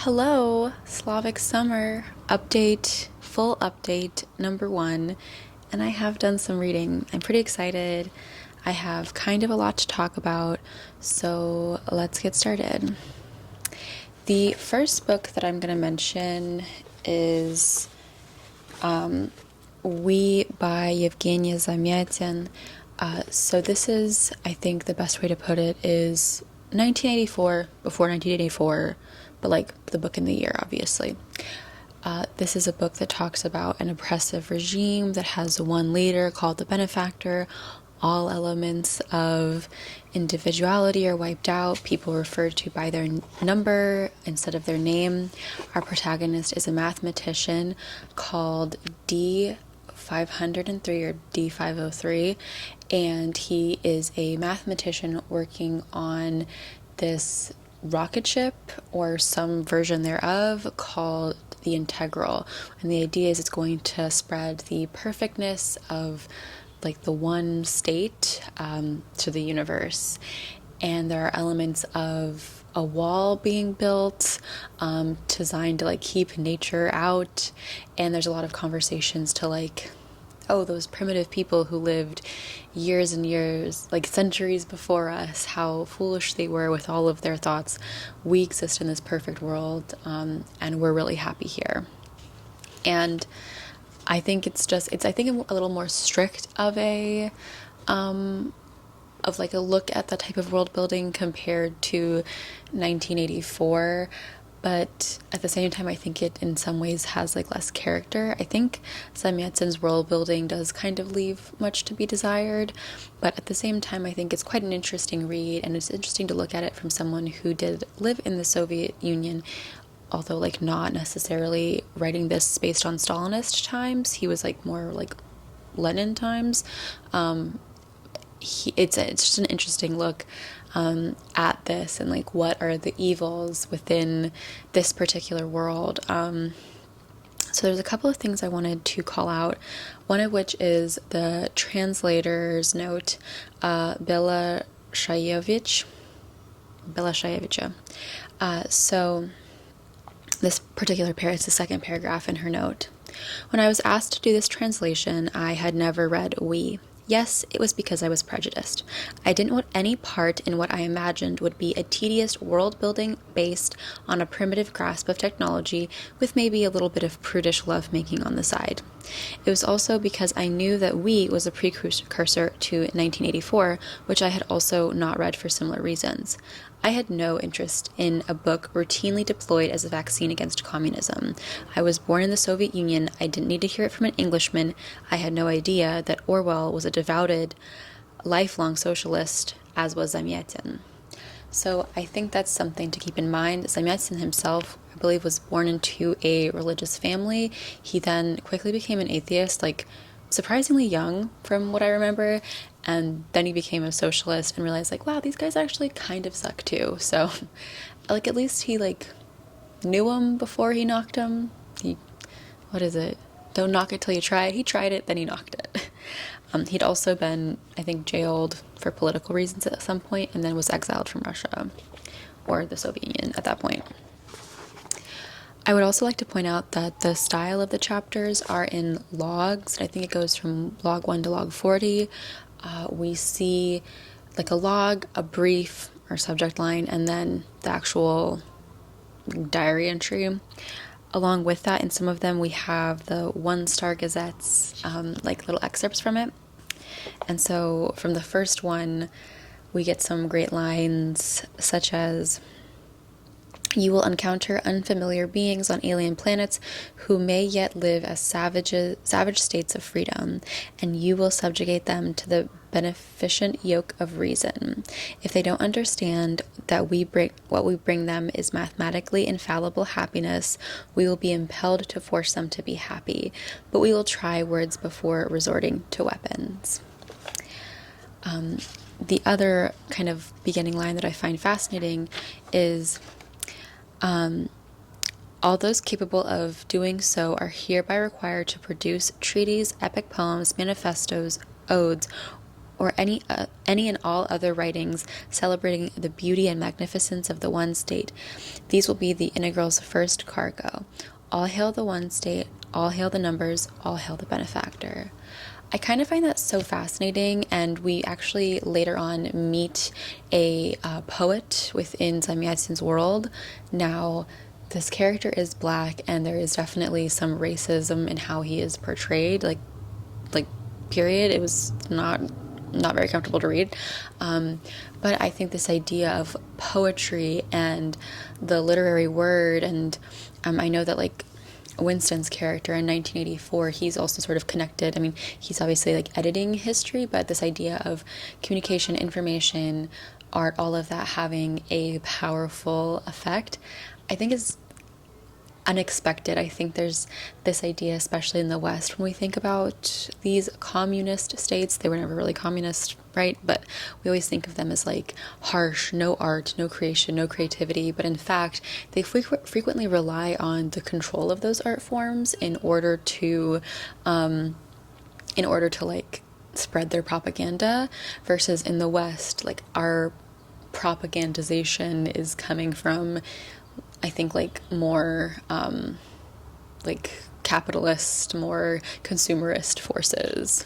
Hello, Slavic summer update, full update number one, and I have done some reading. I'm pretty excited. I have kind of a lot to talk about, so let's get started. The first book that I'm going to mention is We by Yevgeny Zamyatin. So this is, I think the best way to put it is 1984, before 1984, but like the book in the year, obviously. This is a book that talks about an oppressive regime that has one leader called the benefactor. All elements of individuality are wiped out. People referred to by their number instead of their name. Our protagonist is a mathematician called D503 or D503, and he is a mathematician working on this rocket ship or some version thereof called the Integral. And the idea is it's going to spread the perfectness of like the one state to the universe. And there are elements of a wall being built designed to like keep nature out. And there's a lot of conversations to like, oh, those primitive people who lived years and years, like centuries before us, how foolish they were with all of their thoughts. We exist in this perfect world, and we're really happy here. And I think I think a little more strict of like a look at the type of world building compared to 1984. But at the same time, I think it in some ways has like less character. I think Zamyatin's world building does kind of leave much to be desired, but at the same time, I think it's quite an interesting read, and it's interesting to look at it from someone who did live in the Soviet Union, although like not necessarily writing this based on Stalinist times. He was like more like Lenin times. It's just an interesting look at this and like what are the evils within this particular world. So there's a couple of things I wanted to call out, one of which is the translator's note, Alexievich. So this particular pair is the second paragraph in her note. When I was asked to do this translation, I had never read We. Yes, it was because I was prejudiced. I didn't want any part in what I imagined would be a tedious world building based on a primitive grasp of technology with maybe a little bit of prudish lovemaking on the side. It was also because I knew that We was a precursor to 1984, which I had also not read for similar reasons. I had no interest in a book routinely deployed as a vaccine against communism. I was born in the Soviet Union. I didn't need to hear it from an Englishman. I had no idea that Orwell was a devoted, lifelong socialist, as was Zamyatin. So I think that's something to keep in mind. Zamyatin himself, I believe, was born into a religious family. He then quickly became an atheist, like surprisingly young from what I remember, and then he became a socialist and realized like, wow, these guys actually kind of suck too. So like at least he like knew him before he knocked him. What is it? Don't knock it till you try it. He tried it, then he knocked it. He'd also been, I think, jailed for political reasons at some point and then was exiled from Russia or the Soviet Union at that point. I would also like to point out that the style of the chapters are in logs. I think it goes from log 1 to log 40. We see like a log, a brief or subject line, and then the actual diary entry. Along with that, in some of them, we have the one-star gazettes, like little excerpts from it. And so from the first one, we get some great lines such as, you will encounter unfamiliar beings on alien planets who may yet live as savage states of freedom, and you will subjugate them to the beneficent yoke of reason. If they don't understand that what we bring them is mathematically infallible happiness, we will be impelled to force them to be happy, but we will try words before resorting to weapons. The other kind of beginning line that I find fascinating is, all those capable of doing so are hereby required to produce treaties, epic poems, manifestos, odes, or any and all other writings celebrating the beauty and magnificence of the one state. These will be the integral's first cargo. All hail the one state, all hail the numbers, all hail the benefactor. I kind of find that so fascinating, and we actually later on meet a poet within Zamyatin's world. Now, this character is black, and there is definitely some racism in how he is portrayed, like period. It was not very comfortable to read, but I think this idea of poetry and the literary word, and I know that like Winston's character in 1984, he's also sort of connected. I mean, he's obviously like editing history, but this idea of communication, information, art, all of that having a powerful effect, I think is unexpected. I think there's this idea, especially in the West, when we think about these communist states. They were never really communist, right? But we always think of them as like harsh, no art, no creation, no creativity. But in fact, they frequently rely on the control of those art forms in order to like spread their propaganda, versus in the West, like our propagandization is coming from, I think, like more like capitalist, more consumerist forces.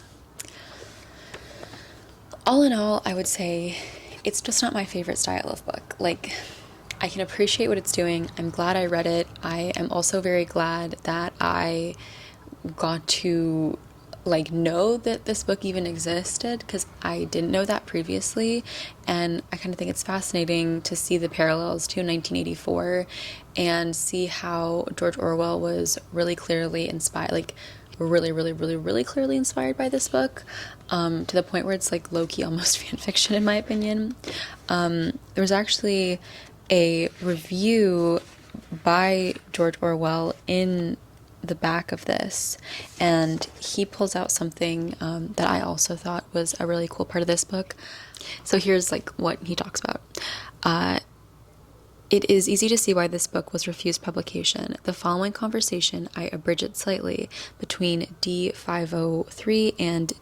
All in all, I would say it's just not my favorite style of book. Like, I can appreciate what it's doing. I'm glad I read it. I am also very glad that I got to like know that this book even existed, because I didn't know that previously, and I kind of think it's fascinating to see the parallels to 1984 and see how George Orwell was really clearly inspired, like really clearly inspired by this book, to the point where it's like low-key almost fan fiction in my opinion. There was actually a review by George Orwell in the back of this, and he pulls out something that I also thought was a really cool part of this book. So here's like what he talks about. It is easy to see why this book was refused publication. The following conversation, I abridge it slightly, between D503 and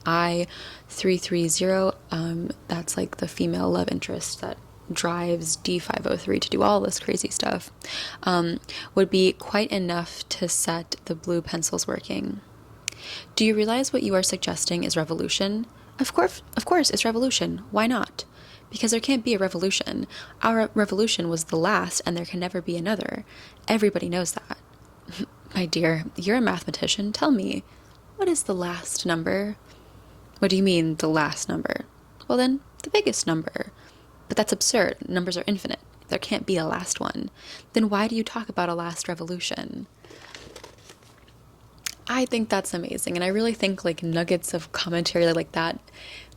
I330, that's like the female love interest that drives D503 to do all this crazy stuff, would be quite enough to set the blue pencils working. Do you realize what you are suggesting is revolution? Of course, it's revolution. Why not? Because there can't be a revolution. Our revolution was the last, and there can never be another. Everybody knows that. My dear, you're a mathematician. Tell me, what is the last number? What do you mean, the last number? Well then, the biggest number. But that's absurd. Numbers are infinite. There can't be a last one. Then why do you talk about a last revolution? I think that's amazing, and I really think like nuggets of commentary like that,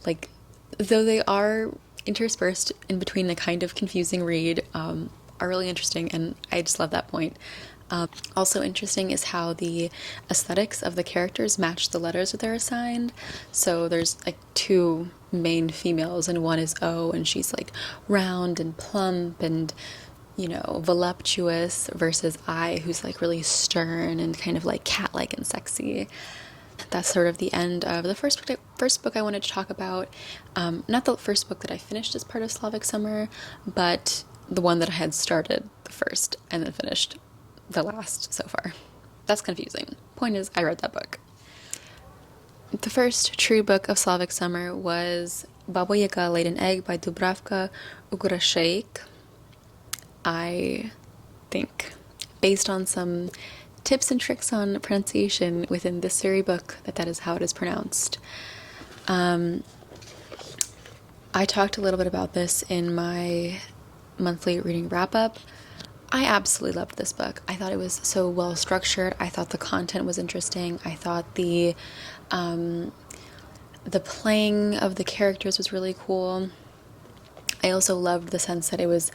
like though they are interspersed in between a kind of confusing read, are really interesting, and I just love that point. Also interesting is how the aesthetics of the characters match the letters that they're assigned. So there's like two main females, and one is O, and she's like round and plump and, you know, voluptuous, versus I, who's like really stern and kind of like cat-like and sexy. That's sort of the end of the first book I wanted to talk about. Not the first book that I finished as part of Slavic Summer, but the one that I had started the first and then finished the last so far. That's confusing. Point is, I read that book. The first true book of Slavic Summer was Baba Yaga Laid an Egg by Dubravka Ugrešić. I think, based on some tips and tricks on pronunciation within this very book, that is how it is pronounced. I talked a little bit about this in my monthly reading wrap-up. I absolutely loved this book. I thought it was so well structured. I thought the content was interesting. I thought the playing of the characters was really cool. I also loved the sense that it was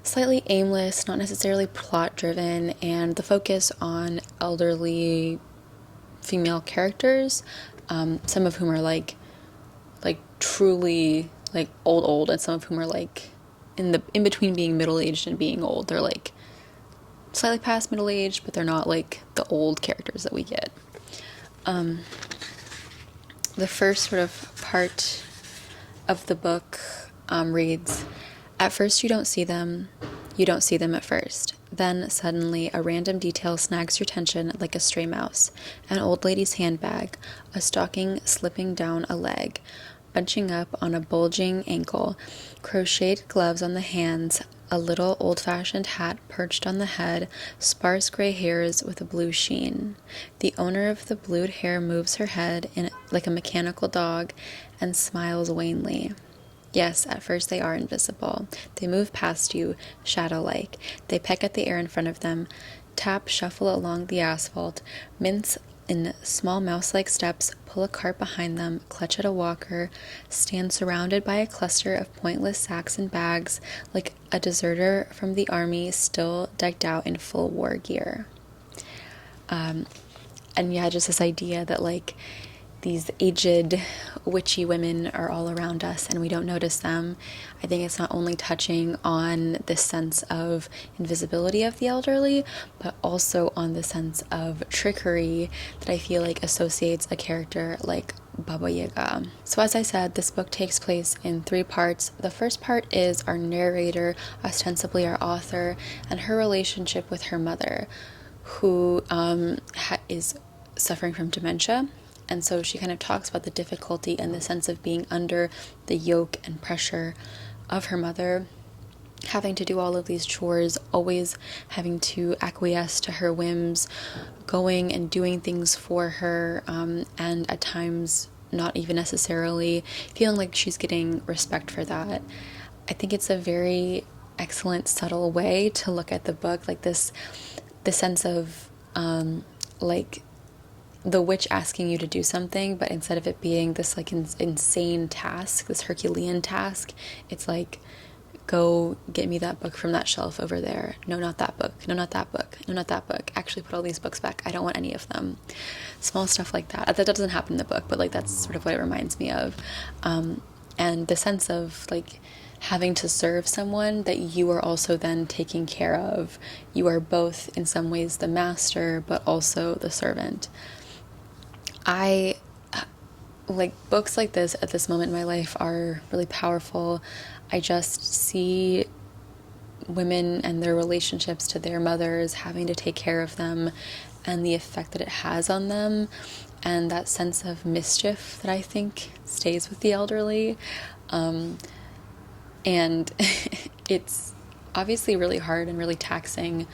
slightly aimless, not necessarily plot driven, and the focus on elderly female characters, some of whom are like truly like old, and some of whom are like in between being middle-aged and being old. They're like slightly past middle-aged, but they're not like the old characters that we get. The first sort of part of the book reads, "At first you don't see them. You don't see them at first. Then, suddenly, a random detail snags your attention like a stray mouse. An old lady's handbag, a stocking slipping down a leg, bunching up on a bulging ankle, crocheted gloves on the hands, a little old-fashioned hat perched on the head, sparse gray hairs with a blue sheen. The owner of the blued hair moves her head like a mechanical dog and smiles wanly. Yes, at first they are invisible. They move past you, shadow-like. They peck at the air in front of them, tap, shuffle along the asphalt, mince in small mouse-like steps, pull a cart behind them, clutch at a walker, stand surrounded by a cluster of pointless sacks and bags, like a deserter from the army still decked out in full war gear." And yeah, just this idea that like these aged, witchy women are all around us and we don't notice them. I think it's not only touching on this sense of invisibility of the elderly, but also on the sense of trickery that I feel like associates a character like Baba Yaga. So as I said, this book takes place in 3 parts. The first part is our narrator, ostensibly our author, and her relationship with her mother, who is suffering from dementia. And so she kind of talks about the difficulty and the sense of being under the yoke and pressure of her mother, having to do all of these chores, always having to acquiesce to her whims, going and doing things for her, and at times not even necessarily feeling like she's getting respect for that. I think it's a very excellent, subtle way to look at the book, like the sense of like the witch asking you to do something, but instead of it being this like insane task, this Herculean task, it's like, go get me that book from that shelf over there. No, not that book. No, not that book. No, not that book. Actually put all these books back. I don't want any of them. Small stuff like that. That doesn't happen in the book, but like that's sort of what it reminds me of. And the sense of like having to serve someone that you are also then taking care of. You are both in some ways the master, but also the servant. I like books like this at this moment in my life are really powerful. I just see women and their relationships to their mothers, having to take care of them, and the effect that it has on them, and that sense of mischief that I think stays with the elderly. And it's obviously really hard and really taxing.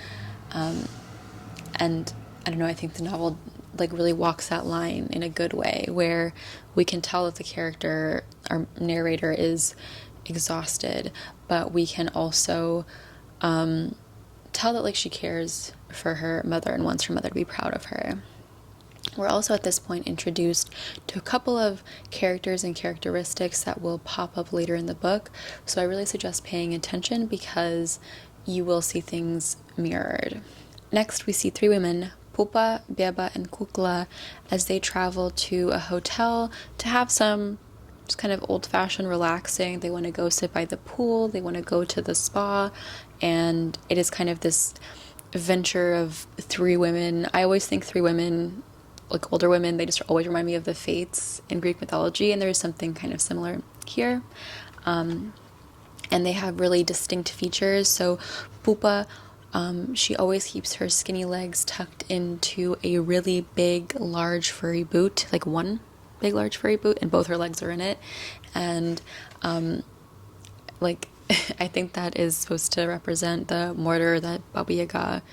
And I don't know, I think the novel like really walks that line in a good way, where we can tell that the character, our narrator, is exhausted, but we can also tell that like she cares for her mother and wants her mother to be proud of her. We're also at this point introduced to a couple of characters and characteristics that will pop up later in the book, so I really suggest paying attention because you will see things mirrored. Next, we see 3 women, Pupa, Beba, and Kukla, as they travel to a hotel to have some just kind of old-fashioned relaxing. They want to go sit by the pool, they want to go to the spa, and it is kind of this venture of 3 women. I always think 3 women, like older women, they just always remind me of the Fates in Greek mythology, and there is something kind of similar here. And they have really distinct features. So Pupa, she always keeps her skinny legs tucked into a really big, large, furry boot, like one big, large, furry boot, and both her legs are in it. And, like, I think that is supposed to represent the mortar that Baba Yaga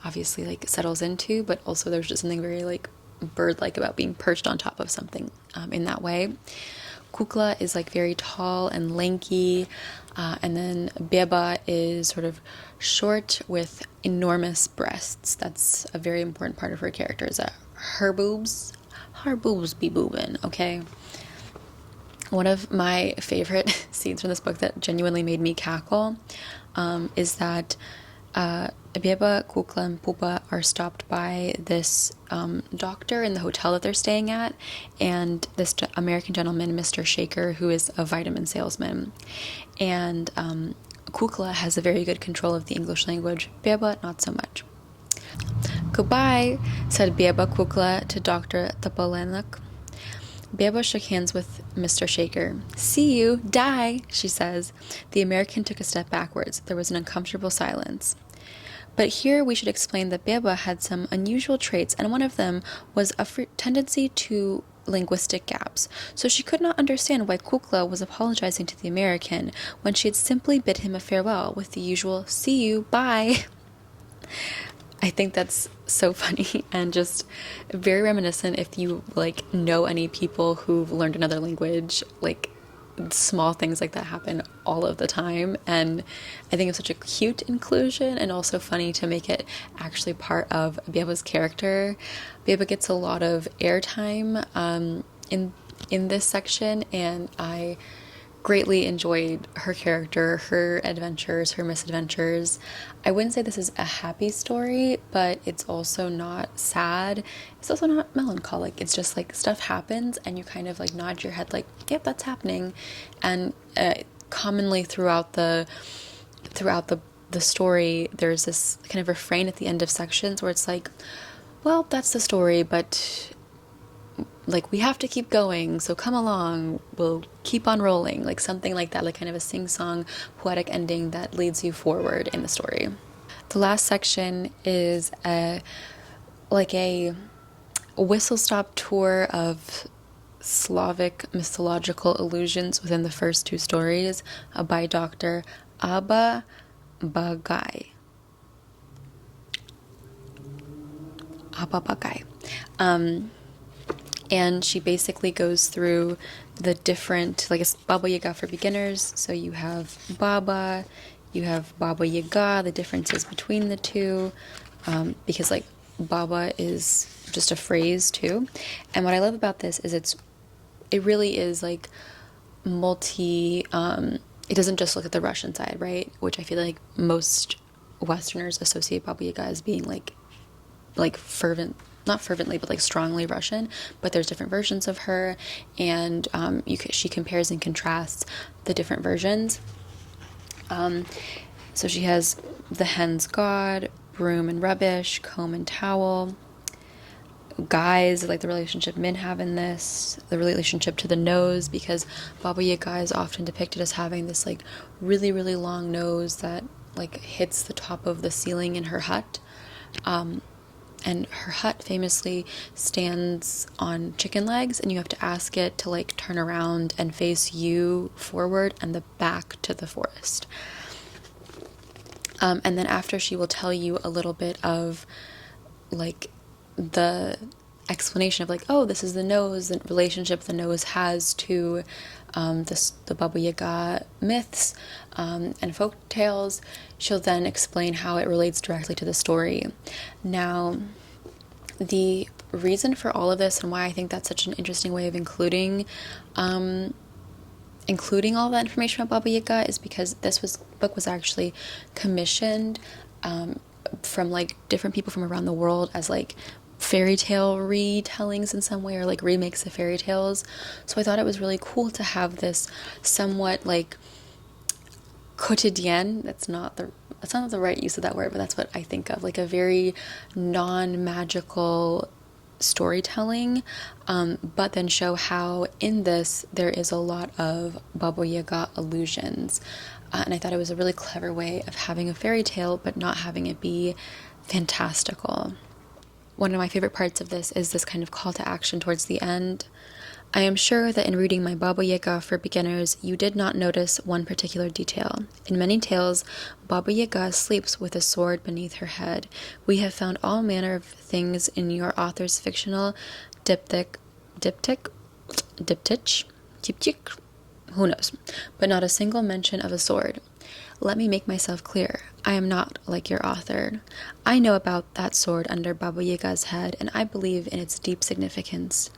obviously, like, settles into, but also there's just something very, like, bird-like about being perched on top of something, in that way. Kukla is like very tall and lanky, and then Beba is sort of short with enormous breasts. That's a very important part of her character, is that her boobs be boobin', okay? One of my favorite scenes from this book that genuinely made me cackle is that Beba, Kukla, and Pupa are stopped by this doctor in the hotel that they're staying at, and this American gentleman, Mr. Shaker, who is a vitamin salesman. And Kukla has a very good control of the English language, Beba not so much. "Goodbye," said Beba Kukla to Dr. Topolenak. Beba shook hands with Mr. Shaker. "See you, die," she says. The American took a step backwards. There was an uncomfortable silence. But here we should explain that Beba had some unusual traits, and one of them was a tendency to linguistic gaps. So she could not understand why Kukla was apologizing to the American when she had simply bid him a farewell with the usual "see you, bye." I think that's so funny and just very reminiscent if you like know any people who've learned another language. Like, small things like that happen all of the time, and I think it's such a cute inclusion and also funny to make it actually part of Beba's character. Beba gets a lot of airtime in this section, and I greatly enjoyed her character, her adventures, her misadventures. I wouldn't say this is a happy story, but it's also not sad. It's also not melancholic. It's just like stuff happens and you kind of like nod your head like, yep, that's happening. And commonly throughout the story, there's this kind of refrain at the end of sections where it's like, well, that's the story, but like, we have to keep going, so come along, we'll keep on rolling, like something like that, like kind of a sing-song poetic ending that leads you forward in the story. The last section is a whistle-stop tour of Slavic mythological allusions within the first two stories by Dr. Abba Bagai. And she basically goes through the different, like it's Baba Yaga for beginners. So you have Baba, you have Baba Yaga, the differences between the two, because like Baba is just a phrase too. And what I love about this is it really is like it doesn't just look at the Russian side, right? Which I feel like most Westerners associate Baba Yaga as being like fervent, not fervently, but like strongly Russian, but there's different versions of her, and she compares and contrasts the different versions. So she has the hen's god, broom and rubbish, comb and towel, guys, like the relationship men have in this, the relationship to the nose, because Baba Yaga is often depicted as having this like really, really long nose that like hits the top of the ceiling in her hut. And her hut famously stands on chicken legs, and you have to ask it to like turn around and face you forward and the back to the forest. And then after, she will tell you a little bit of like the explanation of like, oh, this is the nose, the relationship the nose has to the Baba Yaga myths and folk tales. She'll then explain how it relates directly to the story. Now, the reason for all of this and why I think that's such an interesting way of including all that information about Baba Yaga is because this book was actually commissioned from like different people from around the world as like fairy tale retellings in some way, or like remakes of fairy tales. So I thought it was really cool to have this somewhat like quotidienne, that's not the right use of that word, but that's what I think of, like a very non-magical storytelling, but then show how in this there is a lot of Baba Yaga allusions, and I thought it was a really clever way of having a fairy tale but not having it be fantastical. One of my favorite parts of this is this kind of call to action towards the end. I am sure that in reading my Baba Yaga for beginners, you did not notice one particular detail. In many tales, Baba Yaga sleeps with a sword beneath her head. We have found all manner of things in your author's fictional diptych, who knows, but not a single mention of a sword. Let me make myself clear. I am not like your author. I know about that sword under Baba Yaga's head, and I believe in its deep significance.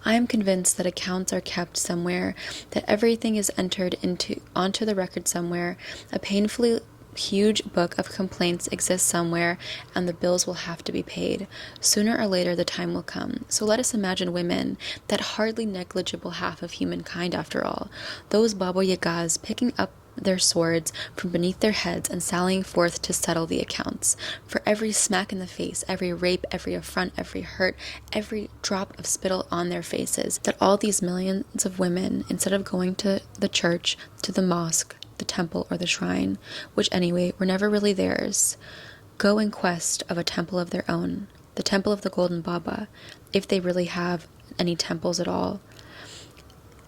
I am convinced that accounts are kept somewhere, that everything is entered onto the record somewhere. A painfully huge book of complaints exists somewhere, and the bills will have to be paid. Sooner or later, the time will come. So let us imagine women, that hardly negligible half of humankind after all, those Baba Yagas picking up their swords from beneath their heads and sallying forth to settle the accounts. For every smack in the face, every rape, every affront, every hurt, every drop of spittle on their faces, that all these millions of women, instead of going to the church, to the mosque, the temple, or the shrine, which anyway were never really theirs, go in quest of a temple of their own, the temple of the Golden Baba, if they really have any temples at all,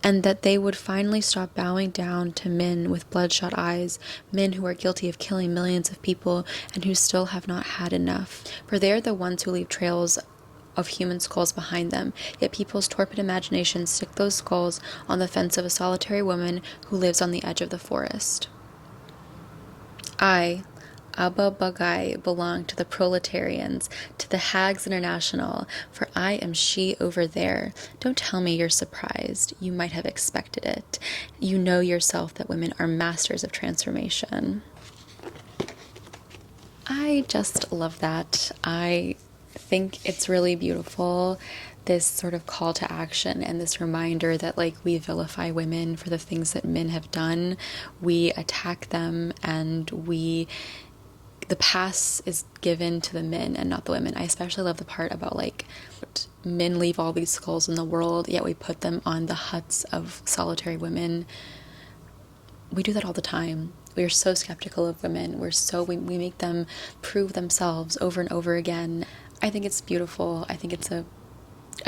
and that they would finally stop bowing down to men with bloodshot eyes, men who are guilty of killing millions of people and who still have not had enough. For they are the ones who leave trails of human skulls behind them, yet people's torpid imaginations stick those skulls on the fence of a solitary woman who lives on the edge of the forest. I, Abba Bagai, belong to the proletarians, to the Hags International, for I am she over there. Don't tell me you're surprised. You might have expected it. You know yourself that women are masters of transformation. I just love that. I think it's really beautiful, this sort of call to action and this reminder that, like, we vilify women for the things that men have done. We attack them, and the pass is given to the men and not the women. I especially love the part about, like, men leave all these skulls in the world, yet we put them on the huts of solitary women. We do that all the time. We are so skeptical of women. We make them prove themselves over and over again. I think it's beautiful. I think it's a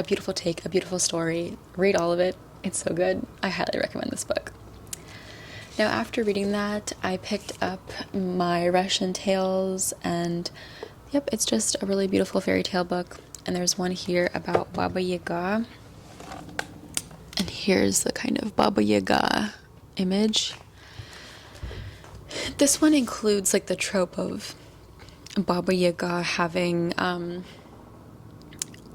beautiful take, a beautiful story. Read all of it. It's so good. I highly recommend this book. Now, after reading that, I picked up my Russian Tales, and yep, it's just a really beautiful fairy tale book. And there's one here about Baba Yaga. And here's the kind of Baba Yaga image. This one includes, like, the trope of Baba Yaga having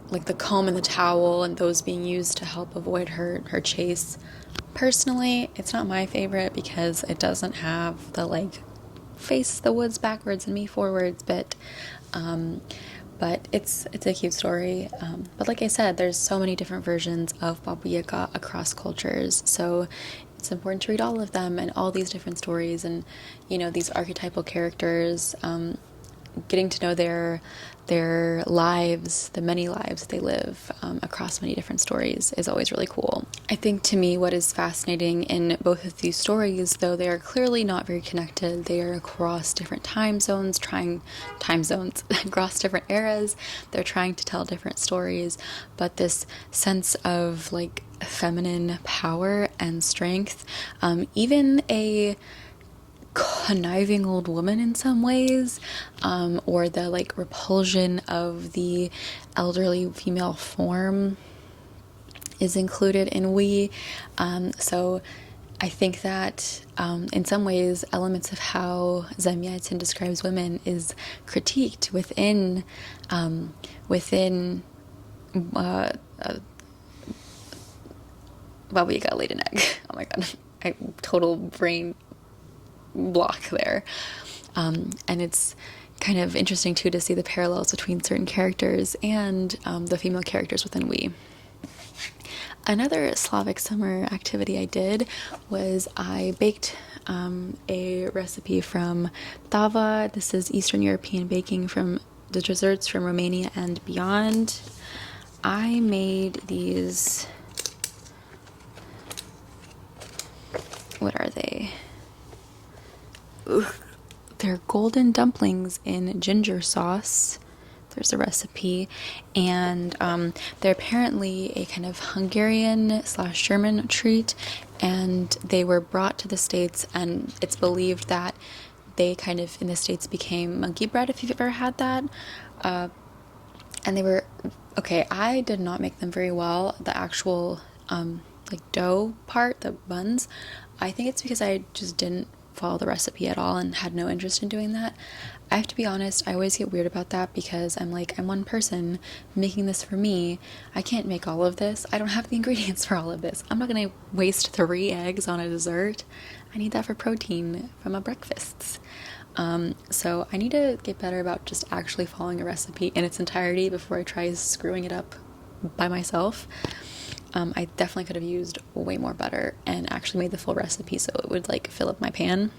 like the comb and the towel, and those being used to help avoid her chase. Personally, it's not my favorite because it doesn't have the, like, face the woods backwards and me forwards, but it's a cute story. But like I said, there's so many different versions of Baba Yaga across cultures, so it's important to read all of them and all these different stories, and, you know, these archetypal characters, getting to know their lives, the many lives they live across many different stories, is always really cool. I think, to me, what is fascinating in both of these stories, though they are clearly not very connected, they are across different time zones, across different eras, they're trying to tell different stories, but this sense of, like, feminine power and strength, even a conniving old woman in some ways, or the, like, repulsion of the elderly female form is included in We. So I think that in some ways elements of how Zamyatin describes women is critiqued within Baba Yaga laid an egg. Oh my god, total brain block there. And it's kind of interesting too to see the parallels between certain characters and the female characters within We. Another Slavic summer activity I did was I baked a recipe from Tava. This is Eastern European baking, from the desserts from Romania and beyond. I made these, what are they? They're golden dumplings in ginger sauce. There's a recipe, and they're apparently a kind of Hungarian/German treat, and they were brought to the States, and it's believed that they kind of in the States became monkey bread, if you've ever had that. And they were okay. I did not make them very well. The actual like dough part, the buns, I think it's because I just didn't follow the recipe at all and had no interest in doing that. I have to be honest, I always get weird about that because I'm like, I'm one person making this for me. I can't make all of this. I don't have the ingredients for all of this. I'm not going to waste 3 eggs on a dessert. I need that for protein from my breakfasts. So I need to get better about just actually following a recipe in its entirety before I try screwing it up by myself. I definitely could have used way more butter and actually made the full recipe so it would like fill up my pan.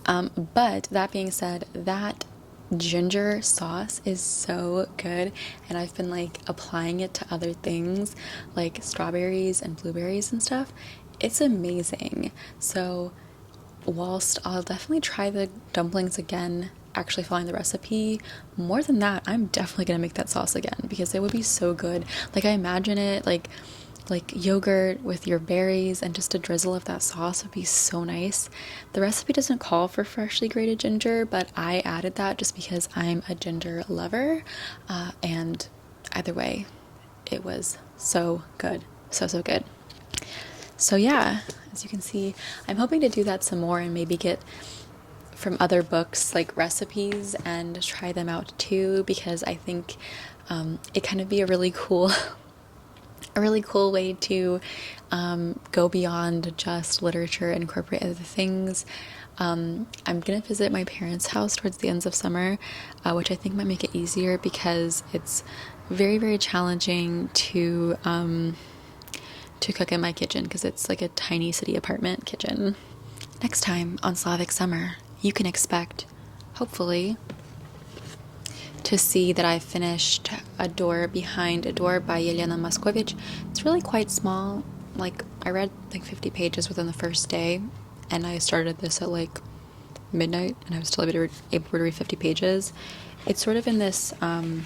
But that being said, that ginger sauce is so good, and I've been like applying it to other things like strawberries and blueberries and stuff. It's amazing. So whilst I'll definitely try the dumplings again, actually following the recipe, more than that, I'm definitely gonna make that sauce again because it would be so good. Like, I imagine it like yogurt with your berries, and just a drizzle of that sauce would be so nice. The recipe doesn't call for freshly grated ginger, but I added that just because I'm a ginger lover, and either way, it was so good. So good. So yeah, as you can see, I'm hoping to do that some more and maybe get from other books like recipes and try them out too, because I think it kind of be a really cool way to go beyond just literature and incorporate other things. I'm gonna visit my parents' house towards the ends of summer, which I think might make it easier because it's very, very challenging to cook in my kitchen because it's like a tiny city apartment kitchen. Next time on Slavic Summer, you can expect, hopefully, to see that I finished A Door Behind a Door by Yelena Moskovich. It's really quite small. Like, I read like 50 pages within the first day, and I started this at like midnight, and I was still able to read 50 pages. It's sort of in this, you're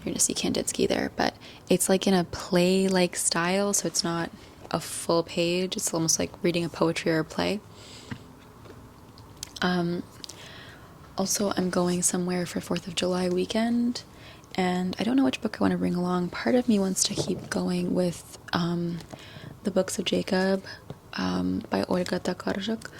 gonna see Kandinsky there, but it's like in a play-like style, so it's not a full page. It's almost like reading a poetry or a play. Also, I'm going somewhere for 4th of July weekend, and I don't know which book I want to bring along. Part of me wants to keep going with the books of Jacob by Olga Tokarczuk.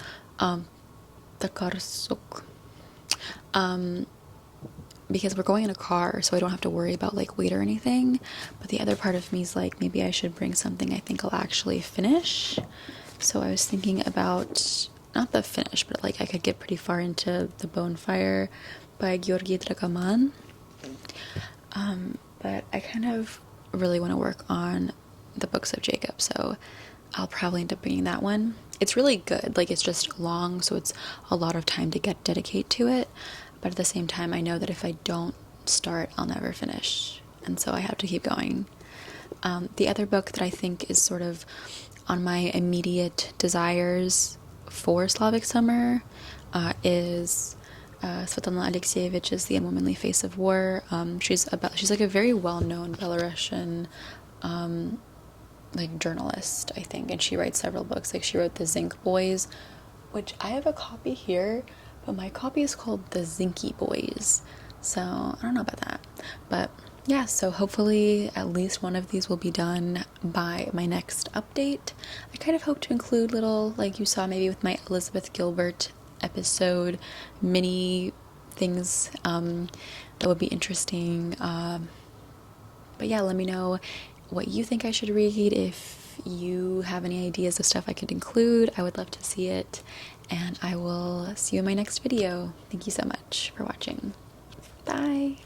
Because we're going in a car, so I don't have to worry about like weight or anything. But the other part of me is like, maybe I should bring something I think I'll actually finish. So I was thinking about, not the finish, but like I could get pretty far into The Bonfire by Georgy Dragomán. But I kind of really want to work on the books of Jacob, so I'll probably end up bringing that one. It's really good. Like, it's just long, so it's a lot of time to dedicate to it. But at the same time, I know that if I don't start, I'll never finish. And so I have to keep going. The other book that I think is sort of on my immediate desires for Slavic Summer is Svetlana Alexievich's The Unwomanly Face of War. She's like a very well-known Belarusian like journalist, I think, and she writes several books. Like, she wrote The Zinc Boys, which I have a copy here, but my copy is called The Zinky Boys, so I don't know about that. But yeah, so hopefully at least one of these will be done by my next update. I kind of hope to include little, like you saw maybe with my Elizabeth Gilbert episode, mini things that would be interesting. But yeah, let me know what you think I should read. If you have any ideas of stuff I could include, I would love to see it. And I will see you in my next video. Thank you so much for watching. Bye.